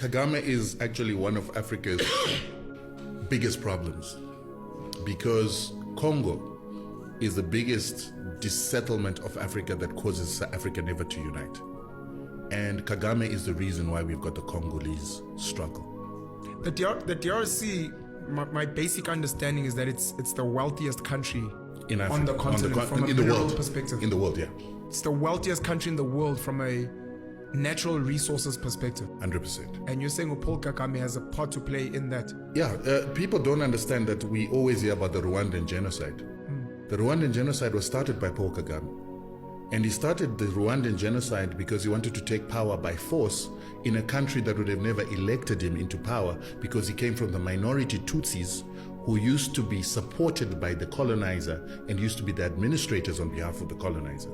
Kagame is actually one of Africa's biggest problems, because Congo is the biggest dissettlement of Africa that causes South Africa never to unite. And Kagame is the reason why we've got the Congolese struggle. The DRC, my basic understanding is that it's the wealthiest country In Africa, on the continent from a in the mineral world, perspective. In the world, yeah. It's the wealthiest country in the world from a natural resources perspective. 100%. And you're saying Paul Kagame has a part to play in that. Yeah, people don't understand that we always hear about the Rwandan genocide. The Rwandan genocide was started by Paul Kagame. And he started the Rwandan genocide because he wanted to take power by force in a country that would have never elected him into power, because he came from the minority Tutsis who used to be supported by the colonizer and used to be the administrators on behalf of the colonizer.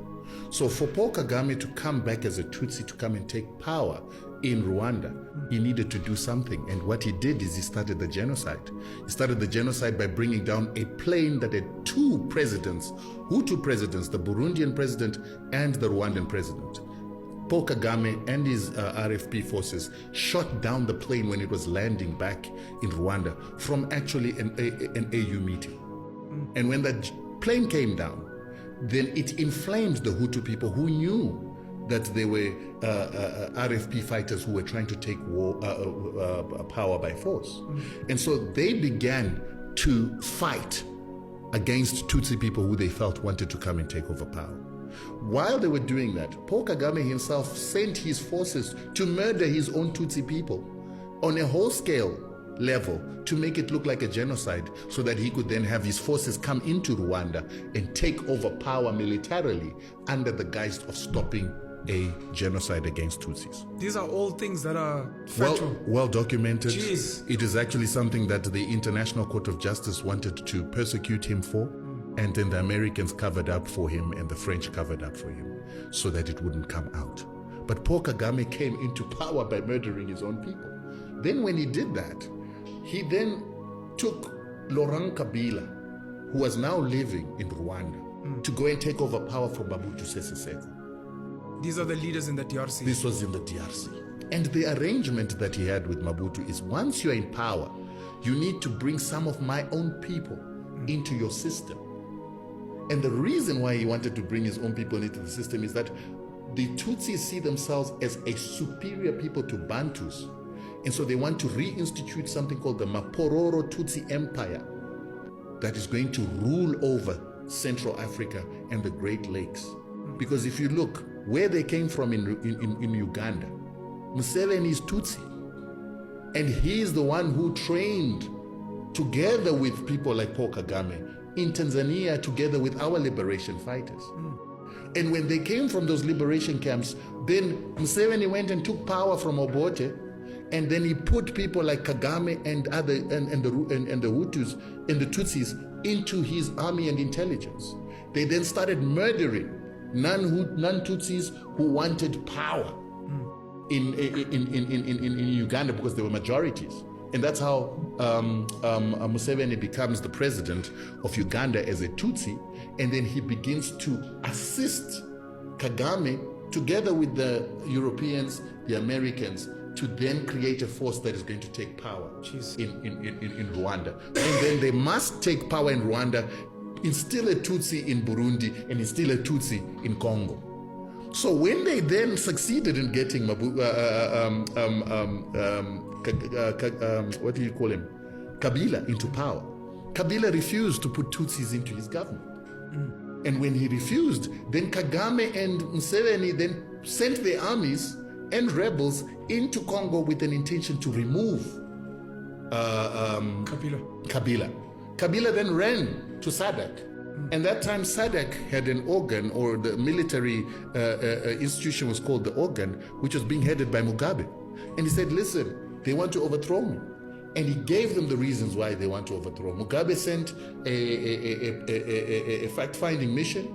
So for Paul Kagame to come back as a Tutsi to come and take power in Rwanda, he needed to do something. And what he did is he started the genocide. He started the genocide by bringing down a plane that had two presidents, Hutu presidents, the Burundian president and the Rwandan president. Paul Kagame and his RFP forces shot down the plane when it was landing back in Rwanda from actually an AU meeting. And when that plane came down, then it inflamed the Hutu people who knew that there were RFP fighters who were trying to take power by force. And so they began to fight against Tutsi people who they felt wanted to come and take over power. While they were doing that, Paul Kagame himself sent his forces to murder his own Tutsi people on a whole-scale level to make it look like a genocide, so that he could then have his forces come into Rwanda and take over power militarily under the guise of stopping a genocide against Tutsis. These are all things that are factual. Well documented. Jeez. It is actually something that the International Court of Justice wanted to persecute him for. And then the Americans covered up for him and the French covered up for him so that it wouldn't come out. But Paul Kagame came into power by murdering his own people. Then when he did that, he then took Laurent Kabila, who was now living in Rwanda, to go and take over power from Mobutu Sese Seko. These are the leaders in the DRC. This was in the DRC. And the arrangement that he had with Mobutu is, once you're in power, you need to bring some of my own people into your system. And the reason why he wanted to bring his own people into the system is that the Tutsis see themselves as a superior people to Bantus. And so they want to reinstitute something called the Mapororo Tutsi Empire that is going to rule over Central Africa and the Great Lakes. Because if you look where they came from in Uganda, Museveni is Tutsi. And he is the one who trained, together with people like Paul Kagame, in Tanzania, together with our liberation fighters. And when they came from those liberation camps, then Museveni went and took power from Obote, and then he put people like Kagame and the Hutus and the Tutsis into his army and intelligence. They then started murdering non-Tutsis who wanted power in Uganda, because they were majorities. And that's how Museveni becomes the president of Uganda as a Tutsi, and then he begins to assist Kagame together with the Europeans, the Americans, to then create a force that is going to take power in Rwanda. And then they must take power in Rwanda, instill a Tutsi in Burundi, and instill a Tutsi in Congo. So when they then succeeded in getting what do you call him? Kabila into power, Kabila refused to put Tutsis into his government. And when he refused, then Kagame and Museveni then sent their armies and rebels into Congo with an intention to remove Kabila. Kabila then ran to SADC. And that time SADC had an organ, or the military institution was called the organ, which was being headed by Mugabe. And he said, listen, they want to overthrow me. And he gave them the reasons why they want to overthrow. Mugabe sent a fact-finding mission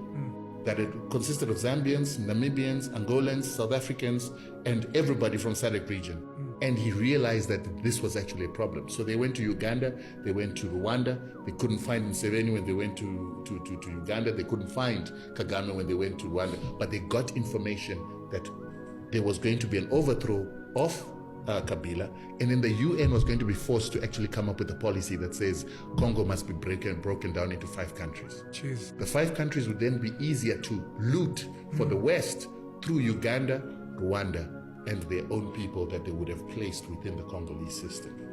that it consisted of Zambians, Namibians, Angolans, South Africans, and everybody from SADC region. And he realized that this was actually a problem. So they went to Uganda, they went to Rwanda, they couldn't find Museveni when they went to Uganda, they couldn't find Kagame when they went to Rwanda, but they got information that there was going to be an overthrow of Kabila, and then the UN was going to be forced to actually come up with a policy that says Congo must be broken down into 5 countries. Jeez. The 5 countries would then be easier to loot for the West through Uganda, Rwanda, and their own people that they would have placed within the Congolese system.